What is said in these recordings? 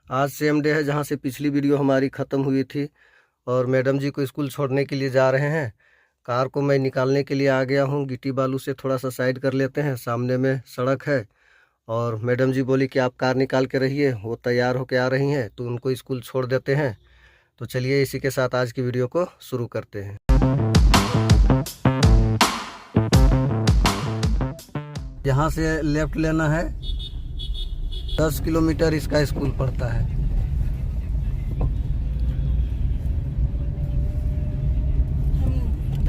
आज same day है जहाँ से पिछली वीडियो हमारी ख़त्म हुई थी। और मैडम जी को स्कूल छोड़ने के लिए जा रहे हैं। कार को मैं निकालने के लिए आ गया हूँ। गिट्टी बालू से थोड़ा सा साइड कर लेते हैं, सामने में सड़क है। और मैडम जी बोली कि आप कार निकाल के रहिए, वो तैयार होके आ रही हैं तो उनको स्कूल छोड़ देते हैं। तो चलिए इसी के साथ आज की वीडियो को शुरू करते हैं। यहाँ से लेफ्ट लेना है। 10 किलोमीटर इसका स्कूल पड़ता है।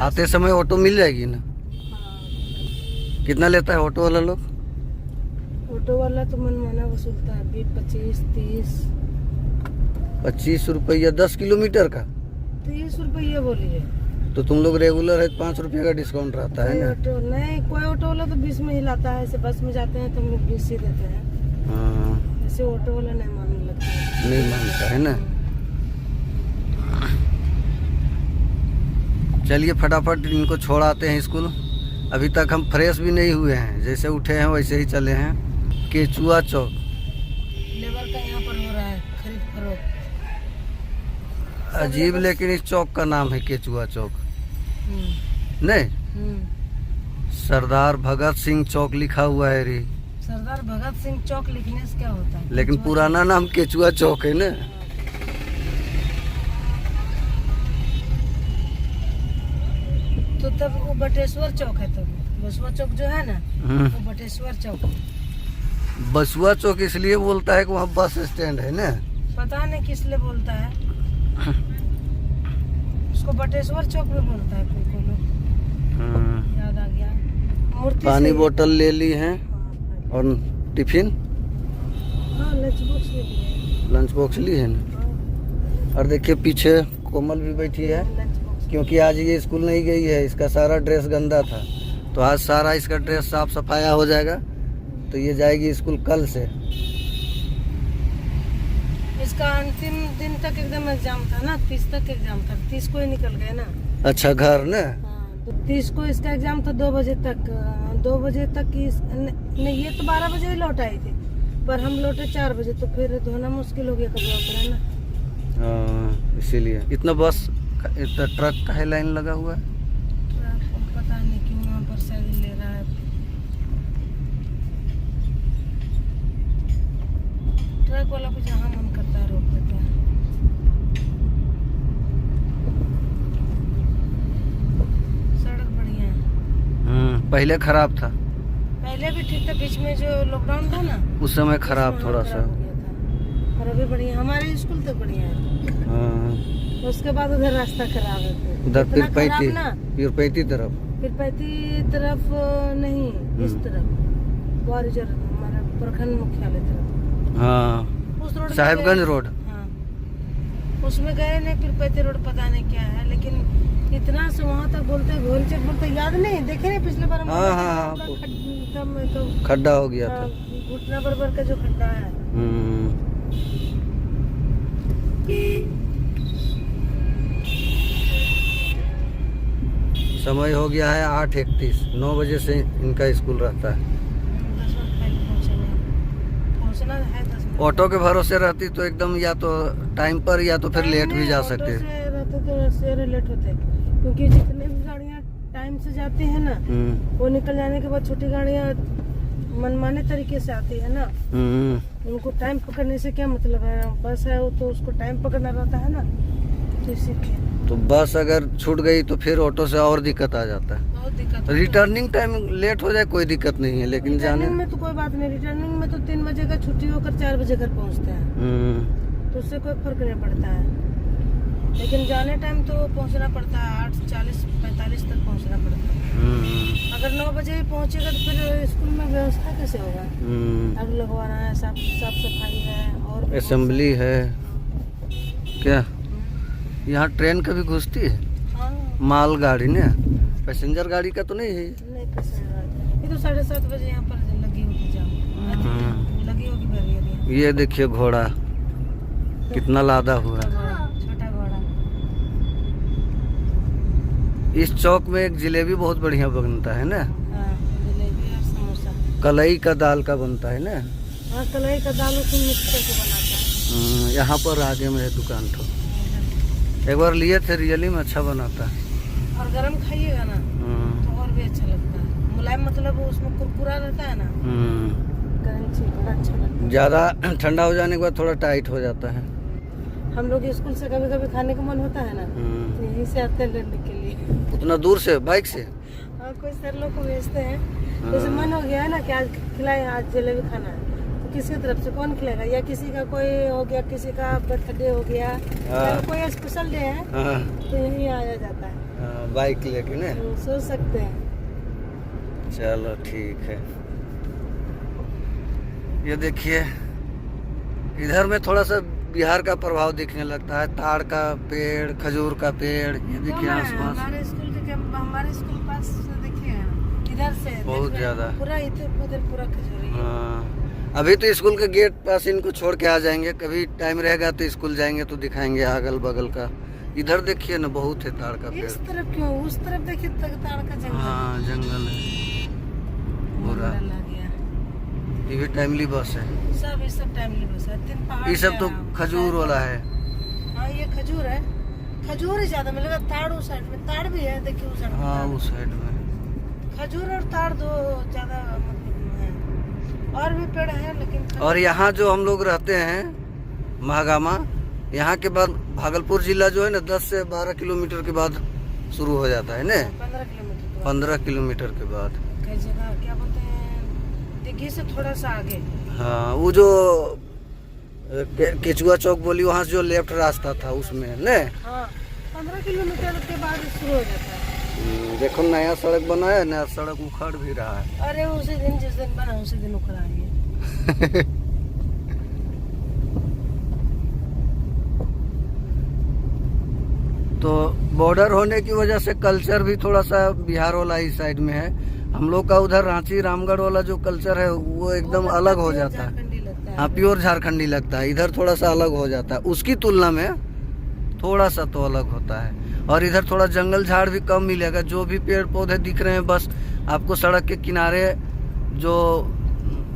आते समय ऑटो मिल जाएगी ना? कितना लेता है ऑटो वाला लोग? ऑटो वाला तो मनमाना वसूलता है, 25, 30। 25 रुपया 10 किलोमीटर का? 30 रुपया बोलिए। तो तुम लोग रेगुलर है, 5 रुपये का डिस्काउंट रहता है ना? ऑटो नहीं, कोई ऑटो वाला तो 20 में हिलाता है। ऐसे बस में जाते हैं तो हम लोग 20 ही देते हैं। हाँ, ऐसे ऑटो वाला नहीं मानने लगता है। नहीं मानता है ना। चलिए फटाफट इनको छोड़ आते हैं स्कूल। अभी तक हम फ्रेश भी नहीं हुए हैं, जैसे उठे हैं वैसे ही चले हैं। केचुआ चौक लेबर का यहाँ पर हो रहा है खरीद फरोख्त। अजीब, लेकिन इस चौक का नाम है केचुआ चौक। नहीं, सरदार भगत सिंह चौक लिखा हुआ है रे। सरदार भगत सिंह चौक लिखने से क्या होता है? लेकिन पुराना नाम केचुआ चौक है ना। तो तब वो बटेश्वर चौक है। तब बसवा चौक जो है ना, वो बटेश्वर चौक है। बसुआ चौक इसलिए बोलता है कि वहाँ बस स्टैंड है ना। पता नहीं किस लिए बोलता है, उसको बटेश्वर चौक में बोलता है कोई लोग। याद आ गया। मूर्ति पानी से बोतल ले ली है और टिफिन, हाँ, लंच बॉक्स ले लिए। लंच बॉक्स ली है ना। हाँ, और देखिए पीछे कोमल भी बैठी है, लंच बॉक्स। क्योंकि आज ये स्कूल नहीं गई है। इसका सारा ड्रेस गंदा था, तो आज सारा इसका ड्रेस साफ सफाया हो जाएगा, तो ये जाएगी स्कूल कल से। इसका अंतिम दिन तक एकदम एग्जाम था ना, 30 तक एग्जाम था। 30 को ही निकल गए ना। अच्छा, घर ना? हाँ, तो 30 को इसका एग्जाम था 2 बजे तक। 2 बजे तक की नहीं, ये तो 12 बजे ही लौट आई थी, पर हम लौटे 4 बजे। तो फिर धोना मुश्किल हो गया कपड़ा उपड़ा ना। इसीलिए इतना बस इतना ट्रक का है लाइन लगा हुआ है। ट्रक पता नहीं क्यों वहाँ पर शायद ले रहा है। ट्रक वाला को जहाँ मन करता है रोक देता है। सड़क बढ़िया है। पहले खराब था, पहले भी ठीक था, बीच में जो लॉकडाउन था ना उस समय खराब थोड़ा सा। खराब हो गया था। और अभी बढ़िया, हमारे स्कूल तक बढ़िया है। हाँ, उसके बाद उधर रास्ता खराब है। उधर इतना खराब पीरपैती, ना, पीरपैती तरफ। पीरपैती तरफ नहीं, इस तरफ ग्वारियर हमारा प्रखंड मुख्यालय तरफ। हाँ, उस रोड में साहिबगंज गए। रोड। हाँ, उसमें गए नहीं। पीरपैती रोड पता नहीं क्या है, लेकिन इतना से वहाँ तक बोलते घोलचक बोलते, याद नहीं? देखे नहीं पिछले बार हम हाँ, बोले हाँ, थे, हाँ, पूरा खड्डा में तो खड्डा हो गया था। घुटना बराबर का जो खड्डा है। समय हो गया है 8:31। 9 बजे से इनका स्कूल रहता है। 10 मिनट पहले पहुँचना है। 10 मिनट ऑटो के भरोसे रहती तो एकदम या तो टाइम पर या तो फिर लेट भी जा सकते। ऑटो से रहते तो शेर लेट होते, क्योंकि जितने भी गाड़ियाँ टाइम से जाती है ना, वो निकल जाने के बाद छोटी गाड़ियाँ मनमाने तरीके से आती है ना। उनको टाइम पकड़ने से क्या मतलब है? बस है वो तो उसको टाइम पकड़ना रहता है ना, तो इसीलिए। तो बस अगर छूट गई तो फिर ऑटो से और दिक्कत आ जाता है। बहुत दिक्कत। रिटर्निंग टाइम लेट हो जाए कोई दिक्कत नहीं है, लेकिन जाने रिटर्निंग में तो कोई बात नहीं। रिटर्निंग में तो 3 बजे का छुट्टी होकर 4 बजे घर पहुंचते हैं, तो उससे कोई फर्क नहीं पड़ता है। लेकिन जाने टाइम तो पहुंचना पड़ता है, 8:40 45 तक पहुंचना पड़ता है। अगर 9 बजे ही पहुंचेगा तो फिर स्कूल में व्यवस्था कैसे होगा? आग लगवाना है, साफ सफाई है, और असेंबली है क्या? यहाँ ट्रेन कभी घुसती है? हाँ, माल गाड़ी ना, पैसेंजर गाड़ी का तो नहीं है। नहीं पैसेंजर। ये तो 7:30 बजे यहाँ पर लगी होगी जाम, लगी होगी बैरियर। ये देखिए घोड़ा कितना लादा हुआ है। छोटा घोड़ा। इस चौक में एक जलेबी बहुत बढ़िया बनता है ना। हाँ, जलेबी और समोसा। कलई का दाल का बनता है ना। हाँ, कलाई का दाल उसमें मिक्स करके बनाता है। यहाँ पर आगे में है दुकान तो एक बार लिए थे, रियली में अच्छा बनाता है। और गरम खाइएगा ना तो और भी अच्छा लगता है, मुलायम, मतलब उसमें कुरकुरा रहता है ना, क्रंची, बड़ा अच्छा लगता है। ज़्यादा ठंडा हो जाने के बाद थोड़ा टाइट हो जाता है। हम लोग स्कूल से कभी कभी खाने का मन होता है ना, तो यहीं से आते हैं लेने के लिए। उतना दूर से बाइक से? और कोई सर लोग को भेजते हैं, जैसे मन हो गया है ना कि आज खिलाए, आज जलेबी खाना है, तो किसी की तरफ से कौन खिलाएगा, या किसी का कोई हो गया, किसी का बर्थडे हो गया, या कोई स्पेशल डे है तो यहीं आया जाता है बाइक लेके ना। सोच सकते हैं। चलो ठीक है। ये देखिए इधर में थोड़ा सा बिहार का प्रभाव दिखने लगता है, ताड़ का पेड़, खजूर का पेड़, ये देखिए आसपास हमारे स्कूल के पास देखिए, इधर से बहुत ज्यादा पूरा इधर पूरा खजूरी है। हाँ, अभी तो स्कूल के गेट पास इनको छोड़ के आ जाएंगे, कभी टाइम रहेगा तो स्कूल जाएंगे तो दिखाएंगे अगल बगल का। इधर देखिए ना बहुत है ताड़ का पेड़। इस तरफ क्यों, उस तरफ देखिए ताड़ का जंगल। हाँ जंगल है पूरा। लग गया। ये भी टाइमली बस है, ये सब टाइमली बस है। 3 पहाड़ ये सब तो खजूर वाला है। हाँ ये खजूर है, खजूर ही ज्यादा मिलेगा। ताड़ उस साइड में, ताड़ भी है देखिए उस साइड में। हाँ उस साइड में खजूर और ताड़ दो ज्यादा है, और भी पेड़ है लेकिन। और यहाँ जो हम लोग रहते हैं महागामा, यहाँ के बाद भागलपुर जिला जो है ना 10 से 12 किलोमीटर के बाद शुरू हो जाता है ना। 15 किलोमीटर के बाद। कई जगह क्या बोलते हैं, दिघी से थोड़ा सा आगे। हाँ वो जो केचुआ चौक बोली वहाँ से जो लेफ्ट रास्ता था उसमें ने। हाँ 15 किलोमीटर के बाद शुरू हो जाता है। देखो नया सड़क बना है, नया सड़क उखड़ भी रहा है। अरे उसी दिन जिस दिन बना उसी दिन उखड़ा है। तो बॉर्डर होने की वजह से कल्चर भी थोड़ा सा बिहार वाला इस साइड में है। हम लोग का उधर रांची रामगढ़ वाला जो कल्चर है वो एकदम अलग हो जाता है। हाँ प्योर झारखंडी लगता है, इधर थोड़ा सा अलग हो जाता है, उसकी तुलना में थोड़ा सा तो अलग होता है। और इधर थोड़ा जंगल झाड़ भी कम मिलेगा, जो भी पेड़ पौधे दिख रहे हैं बस आपको सड़क के किनारे जो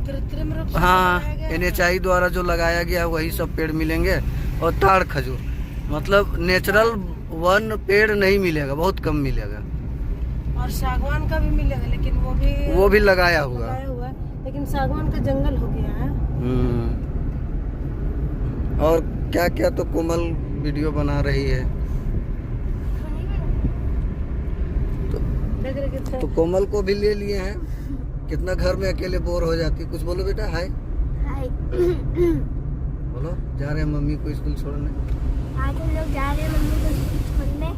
कृत्रिम रूप से हाँ लगाया गया है। NHI द्वारा जो लगाया गया है वही सब पेड़ मिलेंगे। और ताड़ खजूर मतलब नेचुरल वन पेड़ नहीं मिलेगा, बहुत कम मिलेगा। और सागवान का भी मिलेगा, लेकिन वो भी लगाया हुआ है, लेकिन सागवान का जंगल हो गया है। और क्या क्या तो कोमल वीडियो बना रही है। तो कोमल को भी ले लिए हैं। कितना घर में अकेले बोर हो जाती। कुछ बोलो बेटा। हाय हाय। बोलो। जा रहे हैं मम्मी को स्कूल छोड़ने। आज हम लोग जा रहे हैं मम्मी को स्कूल छोड़ने।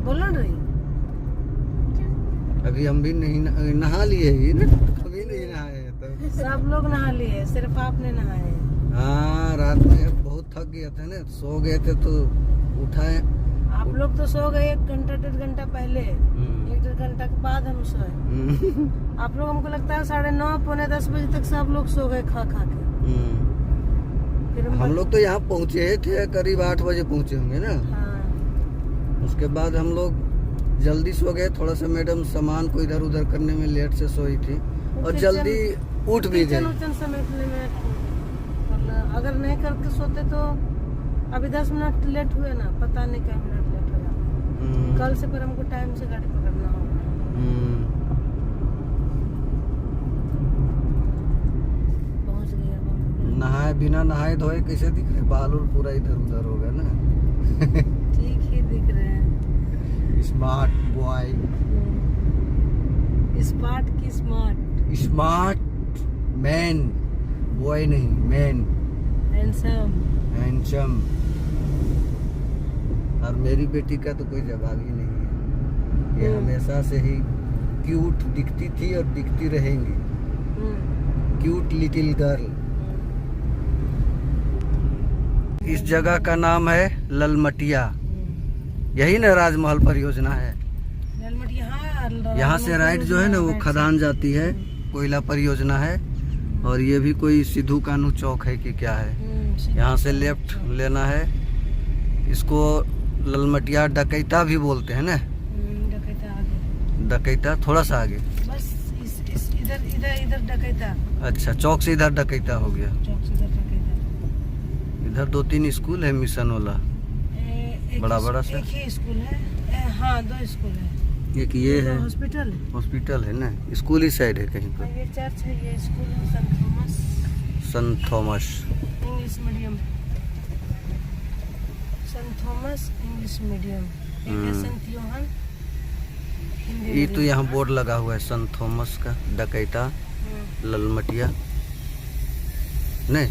बोलो रही। अभी हम भी नहीं नहा लिए ही ना, कभी नहीं नहाए तो। सब लोग नहा लिए, सिर्फ आपने नहाए। हाँ रात में बहुत थक गए थे ना, सो गए थे तो उठाए। आप लोग तो सो गए 1 घंटा 1.5 घंटा पहले, 1-1.5 घंटा के बाद हम सोए। आप लोग हमको लगता है 9:30 पौने 10 बजे तक सब लोग सो गए खा के। फिर हम लोग तो यहाँ पहुँचे थे करीब 8 बजे पहुँचे होंगे ना। हाँ। उसके बाद हम लोग जल्दी सो गए, थोड़ा सा मैडम सामान को इधर उधर करने में लेट से सोई थी और जल्दी उठ भी गई। समेटने में अगर नहीं करके सोते तो अभी 10 मिनट लेट हुए ना, पता नहीं क्या मिनट लेट हो जाता। कल से पर हमको टाइम से गाड़ी पकड़ना होगा। पहुंच गए। नहाए बिना नहाए धोए कैसे दिख रहे, बाल और पूरा इधर उधर होगा ना। ठीक ही दिख रहे हैं। Smart boy. स्मार्ट की स्मार्ट। स्मार्ट मैन, बॉय नहीं मैन। हैंडसम। हैंडसम। और मेरी बेटी का तो कोई जवाब ही नहीं है। ये हमेशा से ही क्यूट दिखती थी और दिखती रहेंगी। Cute little girl. इस जगह का नाम है ललमटिया। यही ना राजमहल परियोजना है। यहाँ से राइट जो है ना वो खदान जाती है, कोयला परियोजना है। और ये भी कोई सिद्धू कान्हू चौक है कि क्या है। यहाँ से लेफ्ट लेना है। इसको ललमटिया डकैता भी बोलते हैं ना। डकैता आगे। डकैता थोड़ा सा आगे। बस इधर डकैता। अच्छा चौक से इधर डकैता हो गया। चौक से इधर डकैता। इधर 2-3 स्कूल है मिशन वाला। बड़ा बड़ा सा एक ही स्कूल है। हाँ 2 स्कूल है। एक ये है हॉस्पिटल। हॉस्पिटल है ना, स्कूल ही साइड है कहीं पर। ये चर्च है, ये स्कूल है Saint Thomas English medium. Saint Thomas English medium. एक है सेंट योहान हिंदी ये तो यहाँ बोर्ड लगा हुआ है सेंट थॉमस का, डकैता ललमटिया नहीं,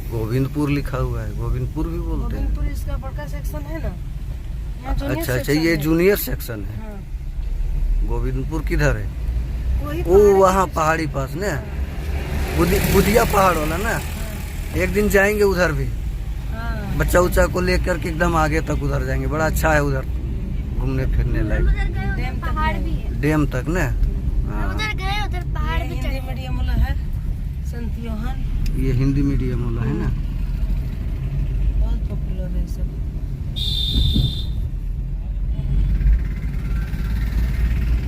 गोविंदपुर लिखा हुआ है। गोविंदपुर भी बोलते हैं। गोविंदपुर इसका बड़का सेक्शन है ना। यहाँ जूनियर अच्छा सेक्शन ये है। जूनियर सेक्शन है। हाँ। गोविंदपुर किधर है? वही ओ पहाड़ी वहाँ के- पहाड़ी पास ना, बुधिया पहाड़ वाला ना। एक दिन जाएंगे उधर भी, हाँ। बच्चा उच्चा को लेकर के एकदम आगे तक उधर जाएंगे। बड़ा अच्छा है उधर घूमने फिरने लायक, उधर गए डैम उधर तक पहाड़ है। भी है। डैम तक ना। हाँ उधर गए उधर पहाड़ ये भी हिंदी चढ़े। मीडियम वाला है संत योहान। ये हिंदी मीडियम वाला है ना। बहुत पॉपुलर है सब।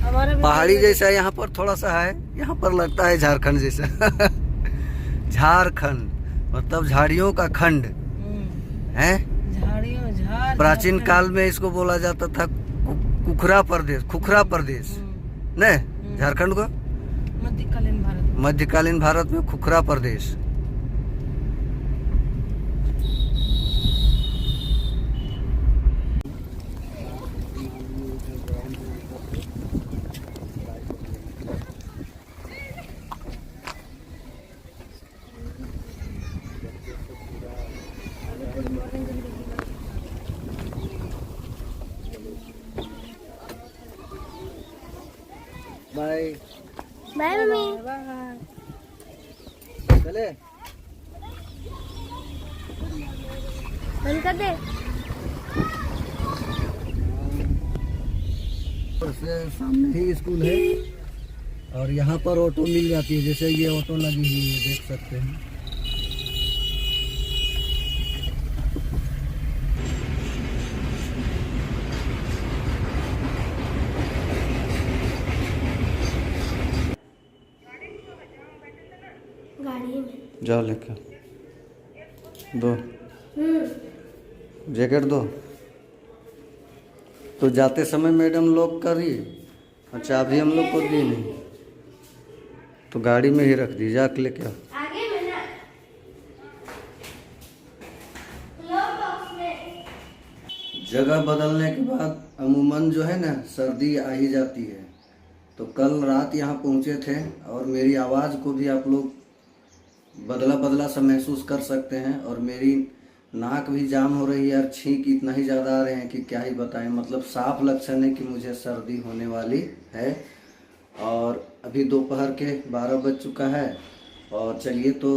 हमारा भी पहाड़ी जैसा यहाँ पर थोड़ा सा है, यहाँ पर लगता है झारखंड जैसा। झारखंड मतलब झाड़ियों का खंड है। झाड़ियों झाड़ प्राचीन झारखंड। काल में इसको बोला जाता था खुखरा प्रदेश, खुखरा प्रदेश ने झारखंड को। मध्यकालीन भारत। मध्यकालीन भारत में खुखरा प्रदेश। Bye bye mummy. चले। बंद कर दे। से सामने ही स्कूल है और यहाँ पर ऑटो मिल जाती है। जैसे ये ऑटो लगी हुई है, देख सकते हैं। गाड़ी में। जाओ लेके दो जैकेट दो। तो जाते समय मैडम लॉक करी और चाबी हम लोग को दी नहीं, तो गाड़ी में ही रख दी। जाके लेके आओ। आगे में ना लॉक बॉक्स में। जगह बदलने के बाद अमूमन जो है ना सर्दी आ ही जाती है। तो कल रात यहाँ पहुँचे थे और मेरी आवाज़ को भी आप लोग बदला बदला सा महसूस कर सकते हैं। और मेरी नाक भी जाम हो रही है और छींक इतना ही ज़्यादा आ रहे हैं कि क्या ही बताएं। मतलब साफ लक्षण है कि मुझे सर्दी होने वाली है। और अभी दोपहर के 12 बज चुका है और चलिए तो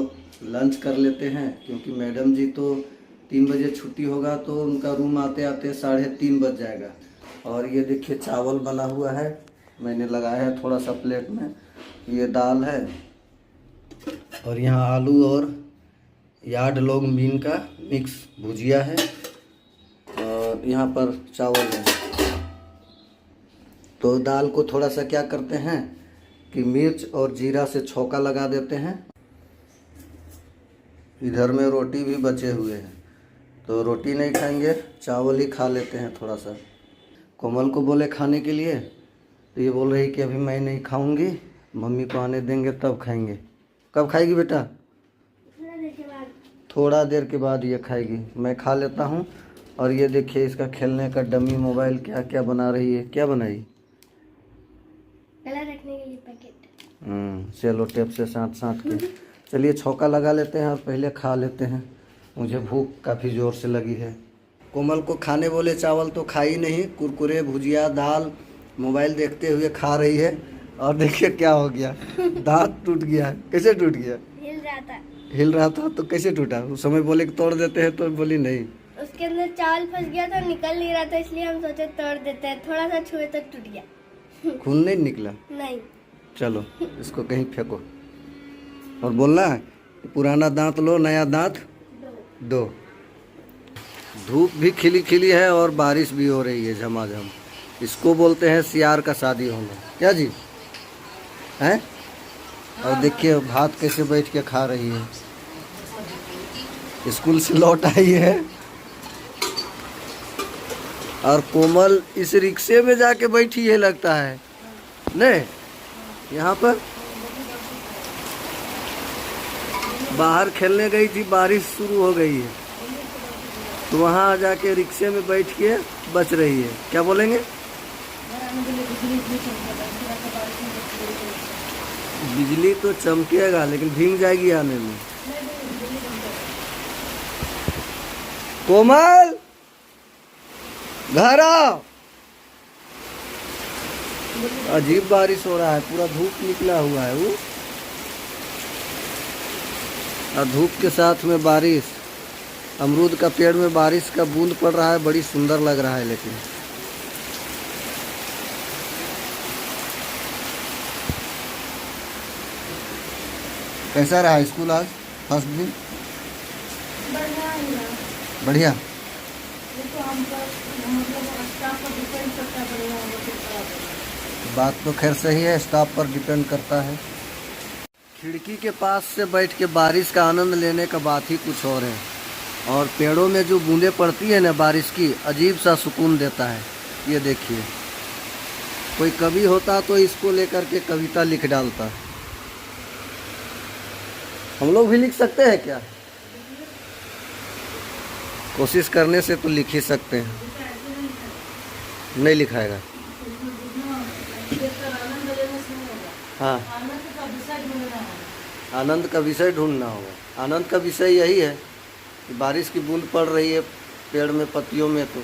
लंच कर लेते हैं, क्योंकि मैडम जी तो 3 बजे छुट्टी होगा तो उनका रूम आते आते 3:30 बज जाएगा। और ये देखिए चावल बना हुआ है, मैंने लगाया है थोड़ा सा प्लेट में। ये दाल है और यहाँ आलू और यार्ड लॉन्ग बीन का मिक्स भुजिया है और यहाँ पर चावल है। तो दाल को थोड़ा सा क्या करते हैं कि मिर्च और जीरा से छौंका लगा देते हैं। इधर में रोटी भी बचे हुए हैं, तो रोटी नहीं खाएंगे, चावल ही खा लेते हैं थोड़ा सा। कोमल को बोले खाने के लिए, तो ये बोल रही कि अभी मैं नहीं खाऊंगी, मम्मी को आने देंगे तब खाएंगे। कब खाएगी बेटा? थोड़ा देर के बाद ये खाएगी। मैं खा लेता हूँ। और ये देखिए इसका खेलने का डमी मोबाइल क्या क्या बना रही है। क्या बनाई? कलर रखने के लिए पैकेट। सेलो टेप से साँट के। चलिए छौका लगा लेते हैं और पहले खा लेते हैं, मुझे भूख काफ़ी ज़ोर से लगी है। कोमल को खाने बोले चावल तो खाई नहीं, कुरकुरे भुजिया दाल मोबाइल देखते हुए खा रही है। और देखिए क्या हो गया, दांत टूट गया। कैसे टूट गया? हिल रहा था। हिल रहा था तो कैसे टूटा? उस समय बोले कि तोड़ देते हैं, तो बोली नहीं। उसके अंदर चावल फंस गया था, निकल नहीं रहा था, इसलिए हम सोचे तोड़ देते हैं। थोड़ा सा छुए तो टूट गया। खून नहीं निकला? नहीं। चलो इसको कहीं फेंको और बोलना है पुराना दांत लो, नया दांत दो। धूप भी खिली खिली है और बारिश भी हो रही है झमाझम। इसको बोलते हैं सियार का शादी होना। क्या जी हैं? और देखिए भात कैसे बैठ के खा रही है। स्कूल से लौट आई है और कोमल इस रिक्शे में जाके बैठी है लगता है नहीं। यहाँ पर बाहर खेलने गई थी, बारिश शुरू हो गई है तो वहाँ जाके रिक्शे में बैठ के बच रही है। क्या बोलेंगे? बिजली तो चमकेगा लेकिन भीग जाएगी आने में। कोमल घर आओ। अजीब बारिश हो रहा है, पूरा धूप निकला हुआ है वो, और धूप के साथ में बारिश। अमरूद का पेड़ में बारिश का बूंद पड़ रहा है, बड़ी सुंदर लग रहा है। लेकिन कैसा रहा स्कूल आज फर्स्ट दिन? बढ़िया। बात तो खैर सही है, स्टाफ पर डिपेंड करता है। खिड़की के पास से बैठ के बारिश का आनंद लेने का बात ही कुछ और है। और पेड़ों में जो बूंदें पड़ती है ना बारिश की, अजीब सा सुकून देता है। ये देखिए, कोई कवि होता तो इसको लेकर के कविता लिख डालता। हम लोग भी लिख सकते हैं क्या? कोशिश करने से तो लिख ही सकते हैं। नहीं लिखाएगा। हाँ, आनंद का विषय ढूंढना होगा। आनंद का विषय यही है कि बारिश की बूंद पड़ रही है पेड़ में, पत्तियों में, तो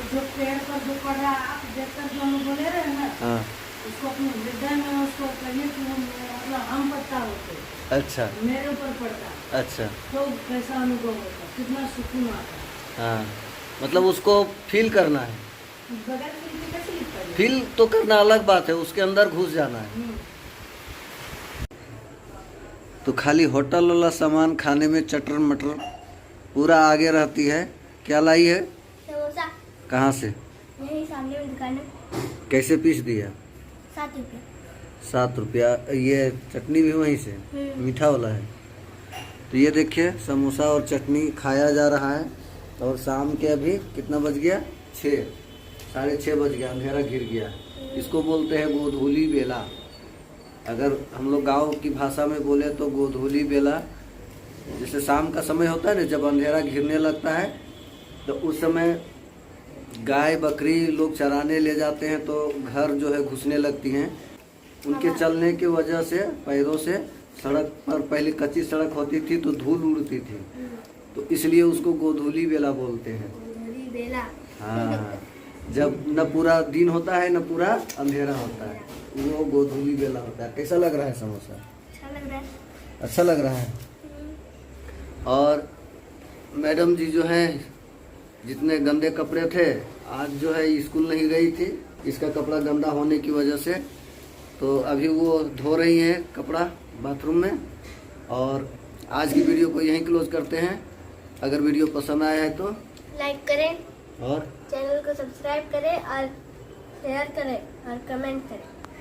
जो पेड़ पर जो पड़ रहा है, आप देखकर जो हम बोले रहे हैं ना, हाँ, उसको अपने हृदय में उसको कहिए कि मतलब हम पत्ता होते। अच्छा, मेरे ऊपर पड़ता। अच्छा, तो कैसा अनुभव होता, कितना सुकून आता। हाँ, मतलब उसको फील करना है। बगैर फील के कैसे लिख पाएंगे? फील तो करना अलग बात है, उसके अंदर घुस जाना है। तो खाली होटल वाला सामान खाने में चटर मटर पूरा आगे रहती है। क्या लाई है? समोसा। कहाँ से? यही सामने में दुकान है। कैसे पीस दिया? 7 रुपये। 7 रुपया। ये चटनी भी वहीं से मीठा वाला है। तो ये देखिए, समोसा और चटनी खाया जा रहा है। और शाम के अभी कितना बज गया? 6, 6:30 बज गया, अंधेरा घिर गया। इसको बोलते हैं गोधूली बेला। अगर हम लोग गांव की भाषा में बोले तो गोधूली बेला, जैसे शाम का समय होता है ना, जब अंधेरा घिरने लगता है, तो उस समय गाय बकरी लोग चराने ले जाते हैं, तो घर जो है घुसने लगती हैं। उनके चलने की वजह से पैरों से सड़क पर, पहले कच्ची सड़क होती थी तो धूल उड़ती थी, तो इसलिए उसको गोधूली बेला बोलते हैं। गोधूली बेला। हाँ, जब न पूरा दिन होता है न पूरा अंधेरा होता है, वो गोधूली बेला होता है। कैसा लग रहा है समोसा? अच्छा लग रहा है। अच्छा लग रहा है। और मैडम जी जो हैं, जितने गंदे कपड़े थे, आज जो है स्कूल नहीं गई थी, इसका कपड़ा गंदा होने की वजह से, तो अभी वो धो रही हैं कपड़ा बाथरूम में। और आज की वीडियो को यहीं क्लोज करते हैं। अगर वीडियो पसंद आया है तो लाइक करें और चैनल को सब्सक्राइब करें और शेयर करें और कमेंट करें।